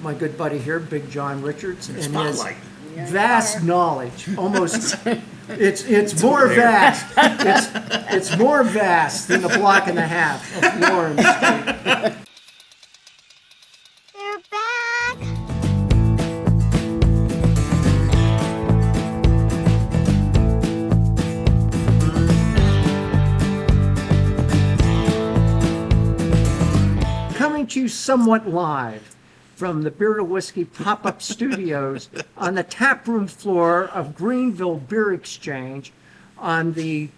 my good buddy here, Big John Richards, and his Spotlight. vast knowledge. Almost, it's more vast. It's more vast than the block and a half of Lawrence Street. They're back! Coming to you somewhat live from the Beer to Whiskey pop-up studios on the taproom floor of Greenville Beer Exchange on the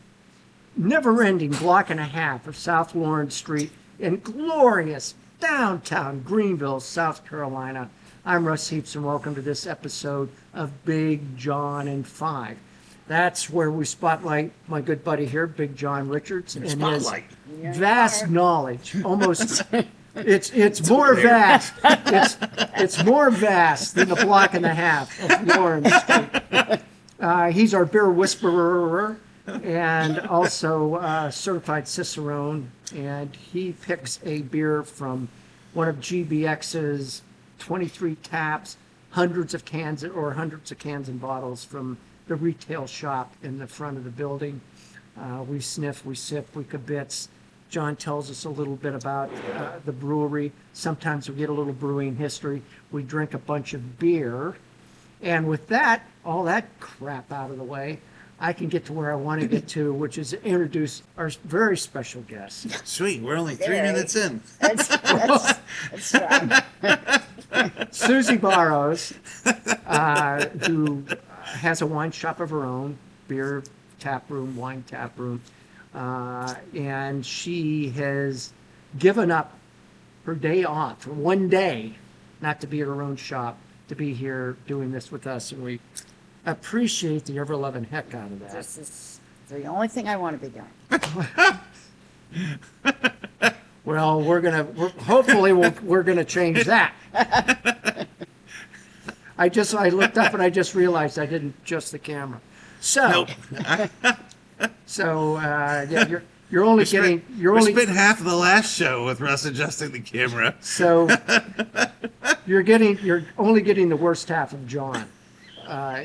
never-ending block and a half of South Lawrence Street in glorious downtown Greenville, South Carolina. I'm Russ Heaps, and welcome to this episode of Big John and Five. That's where we spotlight my good buddy here, Big John Richards, and his Spotlight. vast knowledge. Almost, it's more vast. It's more vast than the block and a half of Lawrence Street. He's our beer whisperer and also certified Cicerone, and he picks a beer from one of GBX's 23 taps, hundreds of cans and bottles from the retail shop in the front of the building. We sniff, we sip, we kibitz. John tells us a little bit about the brewery. Sometimes we get a little brewing history. We drink a bunch of beer. And with that, all that crap out of the way, I can get to where I want to get to, which is introduce our very special guest. Sweet, we're only 3 minutes in. That's right. Susie Barrows, who has a wine shop of her own, beer tap room, wine tap room. And she has given up her day off for one day, not to be at her own shop, to be here doing this with us. And we appreciate the ever-loving heck out of that. This is the only thing I want to be doing. Well, hopefully we're gonna change that. I looked up and I just realized I didn't adjust the camera. So, yeah, you're only getting We spent half of the last show with Russ adjusting the camera. So you're only getting the worst half of John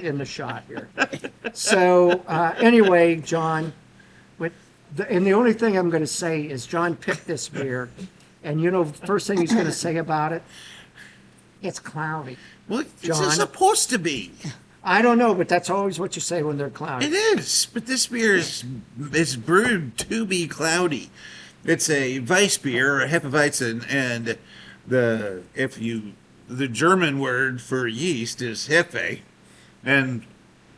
in the shot here. So anyway, John, and the only thing I'm going to say is John picked this beer, and first thing he's going to say about it, it's cloudy. Well, John. it's supposed to be. I don't know, but that's always what you say when they're cloudy. It is, but this beer is brewed to be cloudy. It's a Weissbier or a Hefeweizen, and the German word for yeast is Hefe, and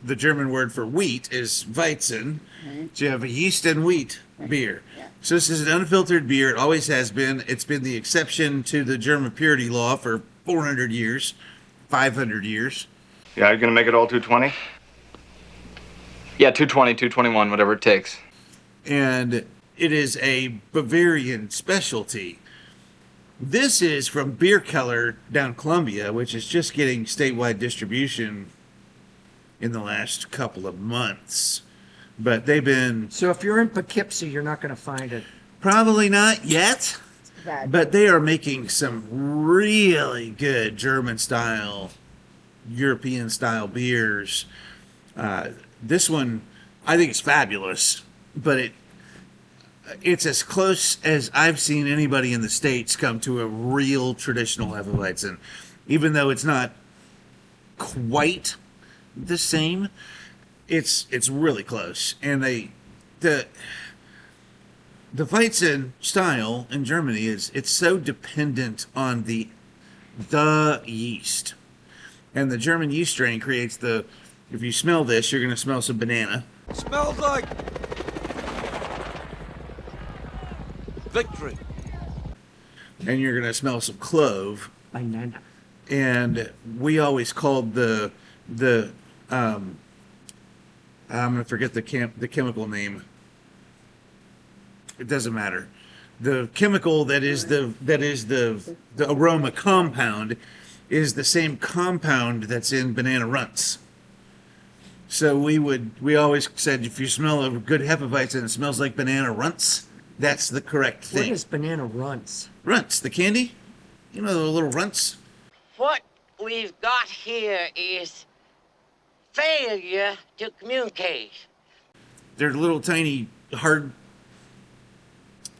the German word for wheat is Weizen. Mm-hmm. So you have a yeast and wheat beer. Yeah. So this is an unfiltered beer. It always has been. It's been the exception to the German purity law for 400 years, 500 years. Yeah, you're gonna make it all 220? Yeah, 220, 221, whatever it takes. And it is a Bavarian specialty. This is from Bierkeller down Columbia, which is just getting statewide distribution in the last couple of months. But they've been So if you're in Poughkeepsie, you're not going to find it. probably not yet, Bad. but they are making some really good German style, European style beers. This one, I think, is fabulous, but it's as close as I've seen anybody in the States come to a real traditional Hefeweizen, even though it's not quite the same. It's really close, and the Weizen style in Germany it's so dependent on the yeast. And the German yeast strain creates if you smell this, you're going to smell some banana. Smells like victory. And you're going to smell some clove. Banana. And we always called I'm going to forget the chemical name. It doesn't matter. The chemical that is the aroma compound is the same compound that's in banana runts. So we always said, if you smell a good Hefeweizen and it smells like banana runts, that's the correct What thing. is banana runts? Runts, the candy? You know the little runts? What we've got here is failure to communicate. They're little tiny hard,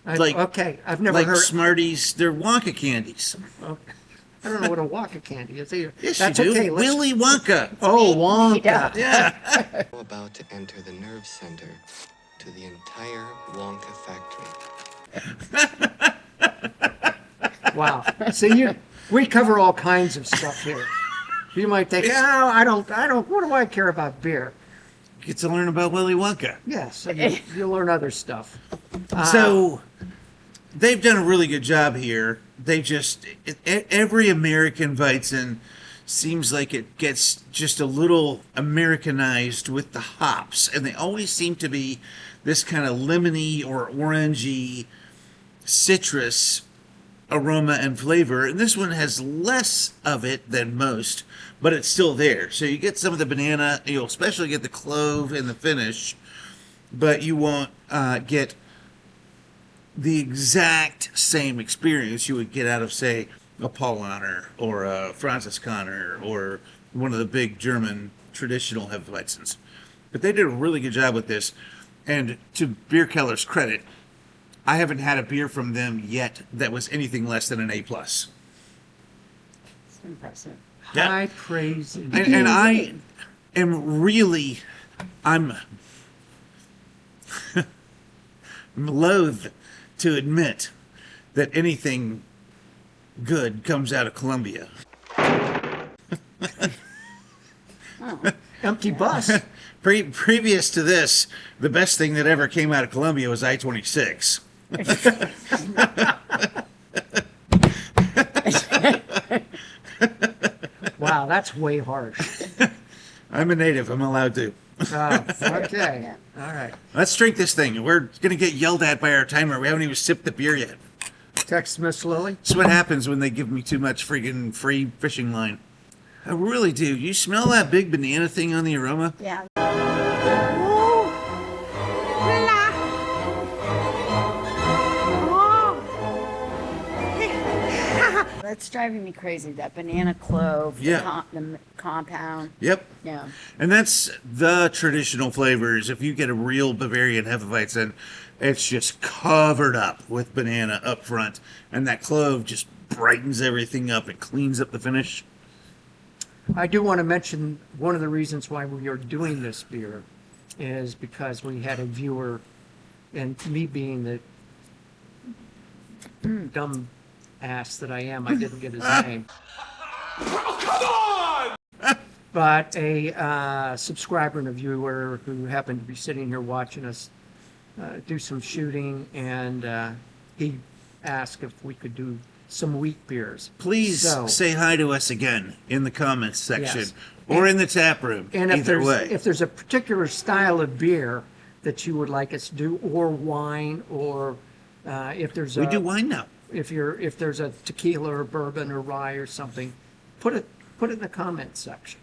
like Okay, I've never like heard. Smarties. They're Wonka candies. Okay. I don't know what a Wonka candy is either. Yes, That's you do. okay. Willy Wonka. Oh, Made up. Wonka. Yeah. About to enter the nerve center to the entire Wonka factory. Wow. See, we cover all kinds of stuff here. You might think, oh, I don't, what do I care about beer? Get to learn about Willy Wonka. Yes, and you learn other stuff. So they've done a really good job here. They just every American Weizen seems like it gets just a little Americanized with the hops, and they always seem to be this kind of lemony or orangey citrus aroma and flavor. And this one has less of it than most, but it's still there. So you get some of the banana, you'll especially get the clove in the finish, but you won't get the exact same experience you would get out of, say, a Paulaner or a Franziskaner or one of the big German traditional Hefeweizens. But they did a really good job with this. And to Bierkeller's credit, I haven't had a beer from them yet that was anything less than an A+. It's impressive. Yeah. High praise. And I am really, I'm loath to admit that anything good comes out of Colombia. Empty bus. Previous to this, the best thing that ever came out of Colombia was I-26. Wow, that's way harsh. I'm a native. I'm allowed to. Oh, okay. All right. Let's drink this thing. We're going to get yelled at by our timer. We haven't even sipped the beer yet. Text Miss Lily. That's what happens when they give me too much freaking free fishing line. I really do. You smell that big banana thing on the aroma? Yeah. That's driving me crazy. That banana clove, Yeah. the compound. Yep. Yeah. And that's the traditional flavors. If you get a real Bavarian Hefeweizen, it's just covered up with banana up front. And that clove just brightens everything up. It cleans up the finish. I do want to mention one of the reasons why we are doing this beer is because we had a viewer, and me being the dumb ass that I am, I didn't get his name. But a subscriber and a viewer who happened to be sitting here watching us do some shooting, and he asked if we could do some wheat beers. Please So- say hi to us again in the comments section Yes. or in the tap room. And if Either way. there's a particular style of beer that you would like us to do, or wine, or if there's We do wine now. if there's a tequila or bourbon or rye or something, put it in the comment section.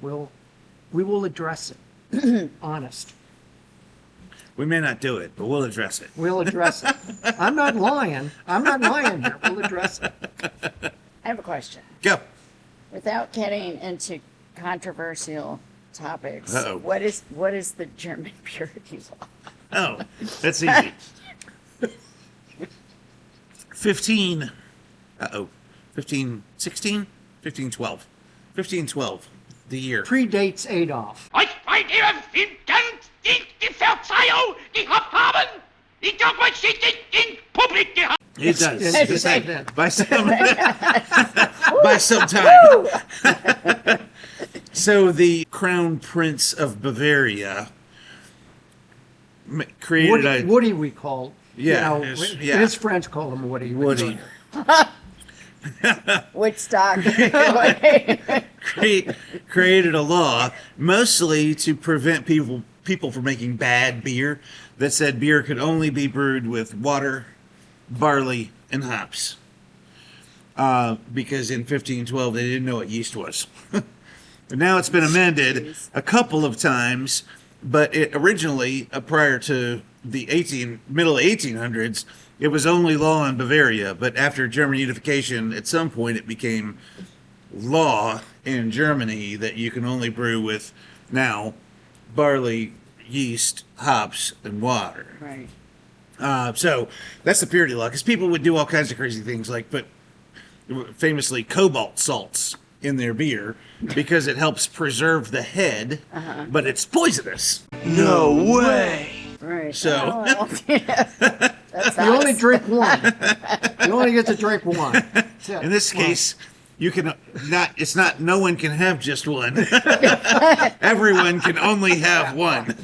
We will address it. Honest. We may not do it, but we'll address it. We'll address it. I'm not lying. I'm not lying here. We'll address it. I have a question. Go. Without getting into controversial topics, Uh-oh. what is the German purity law? Oh, that's easy. 15, 1512, the year. Predates Adolf. Euch bei Ihrem Finden nicht die Verzeihung gehabt haben. Ich darf euch nicht in Publik gehabt. It does. It's back then. By some, by some time. So the Crown Prince of Bavaria created Woody we call. Yeah, You know, yeah. his friends call him Woody. Woody. Woodstock. created a law mostly to prevent people from making bad beer that said beer could only be brewed with water, barley, and hops. Because in 1512 they didn't know what yeast was. But now it's been amended a couple of times, but it originally, prior to the middle 1800s, it was only law in Bavaria. But after German unification, at some point it became law in Germany that you can only brew with now barley, yeast, hops, and water. Right. So that's the purity law, because people would do all kinds of crazy things, like put famously cobalt salts in their beer because it helps preserve the head, but it's poisonous. No way. Right. So- Oh, that's You only us. drink one. You only get to drink one. That's it. In this case, you can not. It's not. No one can have just one. Everyone can only have one.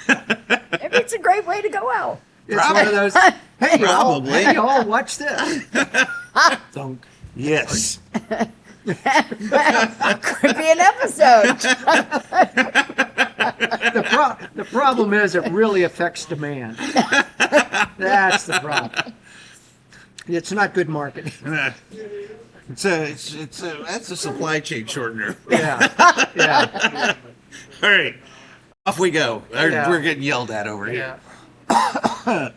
Maybe it's a great way to go out. It's one of those. Hey, y'all, Probably. hey, y'all, watch this. Dunk. Yes. Could be an episode. The problem is it really affects demand. That's the problem. It's not good marketing. That's a supply chain shortener. Yeah. Yeah. All right, off we go. Yeah. We're getting yelled at over here. Yeah.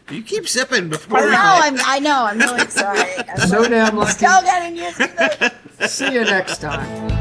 You keep sipping before. I know. I'm really sorry. So damn lucky. Still getting used to this. See you next time.